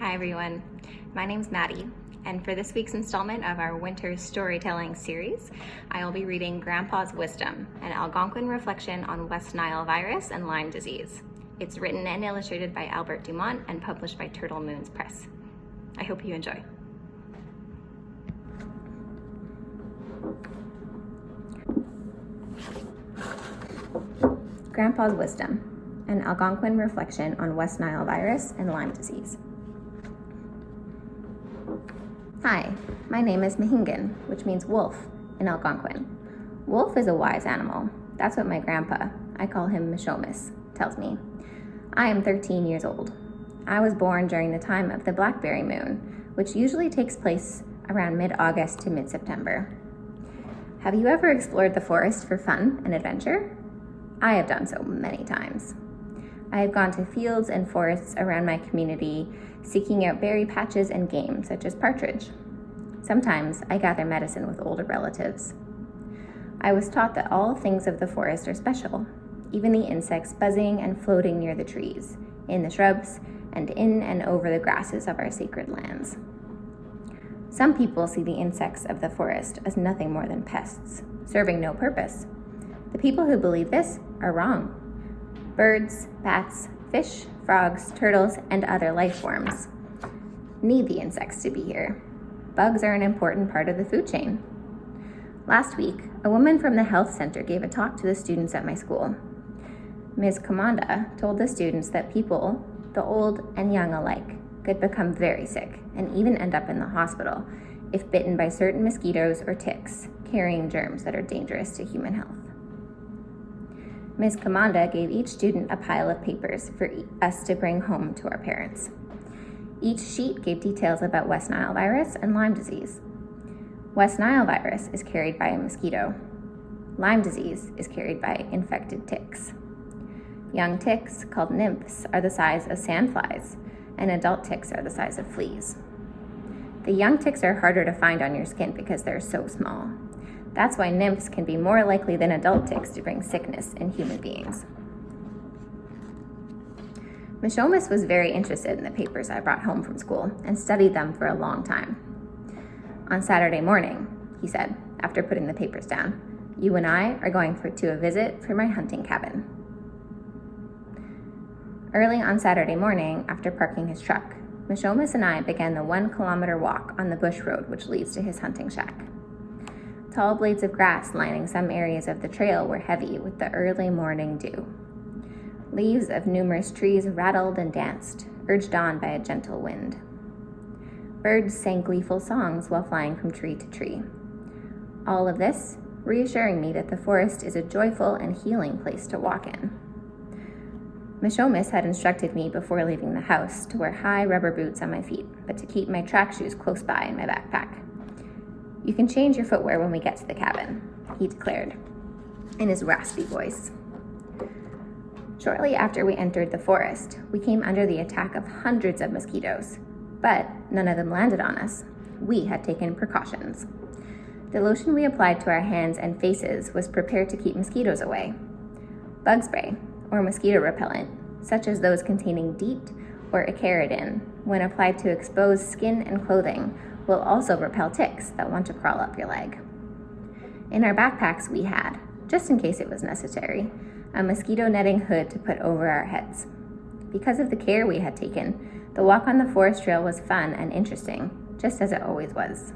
Hi everyone, my name's Madi, and for this week's installment of our winter storytelling series, I will be reading Grandpa's Wisdom, an Algonquin reflection on West Nile virus and Lyme disease. It's written and illustrated by Dumont and published by Turtle Moons Press. I hope you enjoy. Grandpa's Wisdom, an Algonquin reflection on West Nile virus and Lyme disease. Hi, my name is Mahingan, which means wolf in Algonquin. Wolf is a wise animal. That's what my grandpa, I call him Mishomis, tells me. I am 13 years old. I was born during the time of the blackberry moon, which usually takes place around mid-August to mid-September. Have you ever explored the forest for fun and adventure? I have done so many times. I have gone to fields and forests around my community, seeking out berry patches and game, such as partridge. Sometimes I gather medicine with older relatives. I was taught that all things of the forest are special, even the insects buzzing and floating near the trees, in the shrubs, and in and over the grasses of our sacred lands. Some people see the insects of the forest as nothing more than pests, serving no purpose. The people who believe this are wrong. Birds, bats, fish, frogs, turtles, and other life forms need the insects to be here. Bugs are an important part of the food chain. Last week, a woman from the health center gave a talk to the students at my school. Ms. Commanda told the students that people, the old and young alike, could become very sick and even end up in the hospital if bitten by certain mosquitoes or ticks carrying germs that are dangerous to human health. Ms. Commanda gave each student a pile of papers for us to bring home to our parents. Each sheet gave details about West Nile virus and Lyme disease. West Nile virus is carried by a mosquito. Lyme disease is carried by infected ticks. Young ticks, called nymphs, are the size of sandflies, and adult ticks are the size of fleas. The young ticks are harder to find on your skin because they're so small. That's why nymphs can be more likely than adult ticks to bring sickness in human beings. Mishomis was very interested in the papers I brought home from school and studied them for a long time. On Saturday morning, he said, after putting the papers down, you and I are going to a visit for my hunting cabin. Early on Saturday morning, after parking his truck, Mishomis and I began the 1-kilometer walk on the bush road which leads to his hunting shack. Tall blades of grass lining some areas of the trail were heavy with the early morning dew. Leaves of numerous trees rattled and danced, urged on by a gentle wind. Birds sang gleeful songs while flying from tree to tree. All of this reassuring me that the forest is a joyful and healing place to walk in. Mishomis had instructed me before leaving the house to wear high rubber boots on my feet, but to keep my track shoes close by in my backpack. You can change your footwear when we get to the cabin, he declared, in his raspy voice. Shortly after we entered the forest, we came under the attack of hundreds of mosquitoes, but none of them landed on us. We had taken precautions. The lotion we applied to our hands and faces was prepared to keep mosquitoes away. Bug spray, or mosquito repellent, such as those containing DEET or icaridin, when applied to exposed skin and clothing, will also repel ticks that want to crawl up your leg. In our backpacks we had, just in case it was necessary, a mosquito netting hood to put over our heads. Because of the care we had taken, the walk on the forest trail was fun and interesting, just as it always was.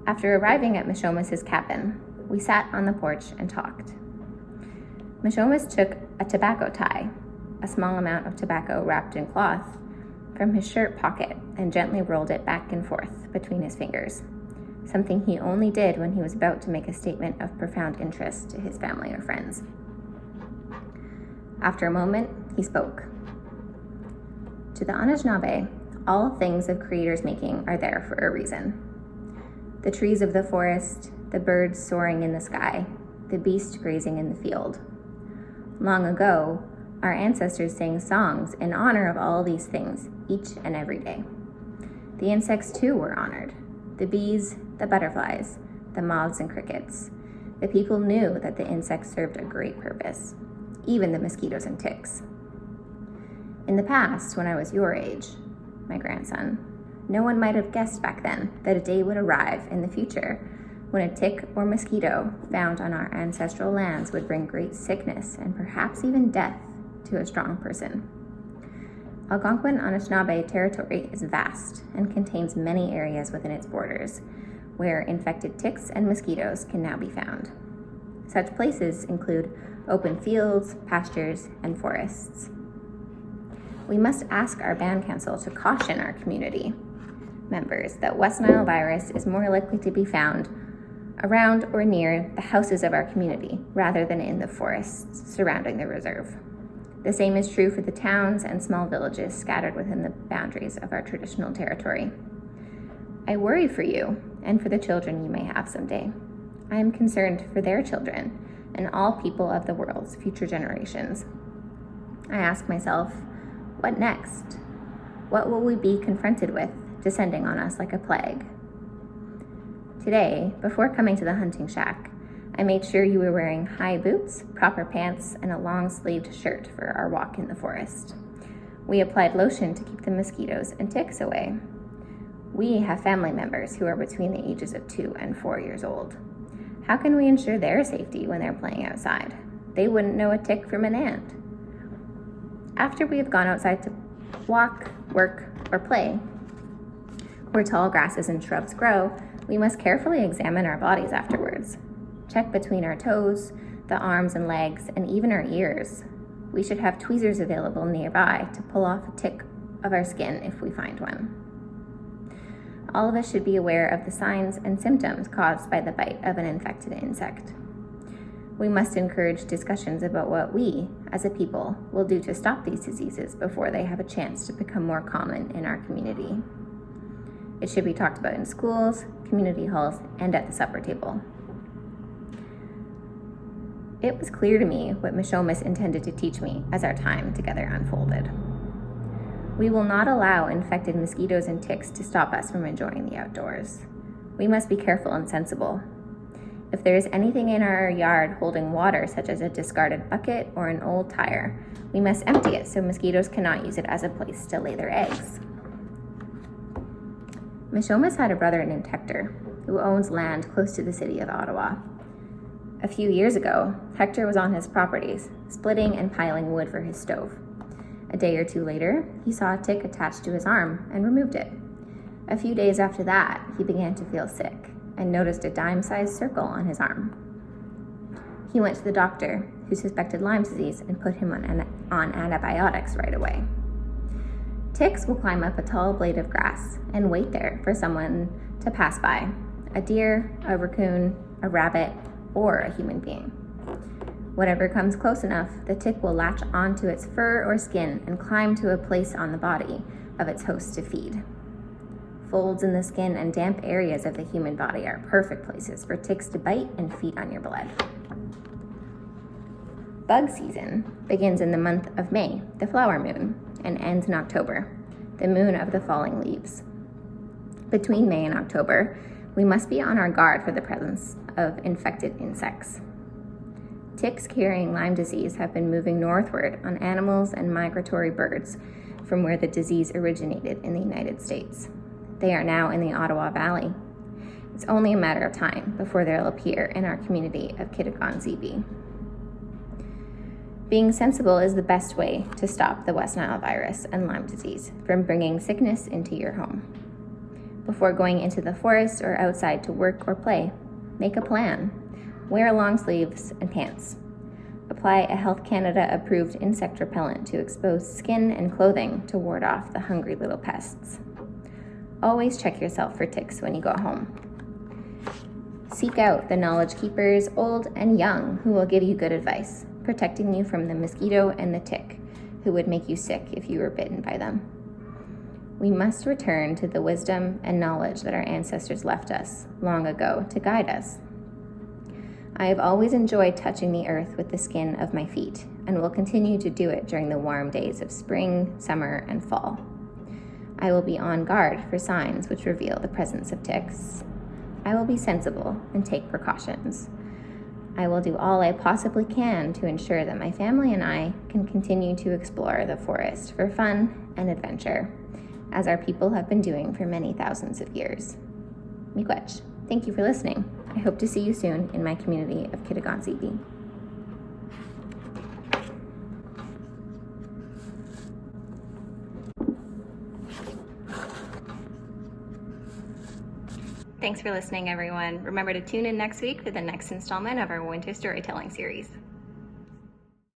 After arriving at Mishomis' cabin, we sat on the porch and talked. Mishomis took a tobacco tie, a small amount of tobacco wrapped in cloth, from his shirt pocket and gently rolled it back and forth between his fingers, something he only did when he was about to make a statement of profound interest to his family or friends. After a moment, he spoke. To the Anishinaabe, all things of Creator's making are there for a reason. The trees of the forest, the birds soaring in the sky, the beast grazing in the field. Long ago, our ancestors sang songs in honor of all these things each and every day. The insects too were honored. The bees, the butterflies, the moths and crickets. The people knew that the insects served a great purpose, even the mosquitoes and ticks. In the past, when I was your age, my grandson, no one might have guessed back then that a day would arrive in the future when a tick or mosquito found on our ancestral lands would bring great sickness and perhaps even death to a strong person. Algonquin Anishinaabe territory is vast and contains many areas within its borders where infected ticks and mosquitoes can now be found. Such places include open fields, pastures, and forests. We must ask our band council to caution our community members that West Nile virus is more likely to be found around or near the houses of our community rather than in the forests surrounding the reserve. The same is true for the towns and small villages scattered within the boundaries of our traditional territory. I worry for you and for the children you may have someday. I am concerned for their children and all people of the world's future generations. I ask myself, what next? What will we be confronted with descending on us like a plague? Today, before coming to the hunting shack, I made sure you were wearing high boots, proper pants, and a long-sleeved shirt for our walk in the forest. We applied lotion to keep the mosquitoes and ticks away. We have family members who are between the ages of 2 and 4 years old. How can we ensure their safety when they're playing outside? They wouldn't know a tick from an ant. After we have gone outside to walk, work, or play, where tall grasses and shrubs grow, we must carefully examine our bodies afterwards. Check between our toes, the arms and legs, and even our ears. We should have tweezers available nearby to pull off a tick of our skin if we find one. All of us should be aware of the signs and symptoms caused by the bite of an infected insect. We must encourage discussions about what we, as a people, will do to stop these diseases before they have a chance to become more common in our community. It should be talked about in schools, community halls, and at the supper table. It was clear to me what Mishomis intended to teach me as our time together unfolded. We will not allow infected mosquitoes and ticks to stop us from enjoying the outdoors. We must be careful and sensible. If there is anything in our yard holding water, such as a discarded bucket or an old tire, we must empty it so mosquitoes cannot use it as a place to lay their eggs. Mishomis had a brother named Hector, who owns land close to the city of Ottawa. A few years ago, Hector was on his properties, splitting and piling wood for his stove. A day or two later, he saw a tick attached to his arm and removed it. A few days after that, he began to feel sick and noticed a dime-sized circle on his arm. He went to the doctor, who suspected Lyme disease, and put him on antibiotics right away. Ticks will climb up a tall blade of grass and wait there for someone to pass by, a deer, a raccoon, a rabbit, or a human being. Whatever comes close enough, the tick will latch onto its fur or skin and climb to a place on the body of its host to feed. Folds in the skin and damp areas of the human body are perfect places for ticks to bite and feed on your blood. Bug season begins in the month of May, the flower moon, and ends in October, the moon of the falling leaves. Between May and October, we must be on our guard for the presence of infected insects. Ticks carrying Lyme disease have been moving northward on animals and migratory birds from where the disease originated in the United States. They are now in the Ottawa Valley. It's only a matter of time before they'll appear in our community of Kitagon-ZB. Being sensible is the best way to stop the West Nile virus and Lyme disease from bringing sickness into your home. Before going into the forest or outside to work or play, make a plan. Wear long sleeves and pants. Apply a Health Canada approved insect repellent to exposed skin and clothing to ward off the hungry little pests. Always check yourself for ticks when you go home. Seek out the knowledge keepers, old and young, who will give you good advice, protecting you from the mosquito and the tick, who would make you sick if you were bitten by them. We must return to the wisdom and knowledge that our ancestors left us long ago to guide us. I have always enjoyed touching the earth with the skin of my feet and will continue to do it during the warm days of spring, summer, and fall. I will be on guard for signs which reveal the presence of ticks. I will be sensible and take precautions. I will do all I possibly can to ensure that my family and I can continue to explore the forest for fun and adventure, as our people have been doing for many thousands of years. Miigwech. Thank you for listening. I hope to see you soon in my community of Kitagan-Ziti. Thanks for listening, everyone. Remember to tune in next week for the next installment of our winter storytelling series.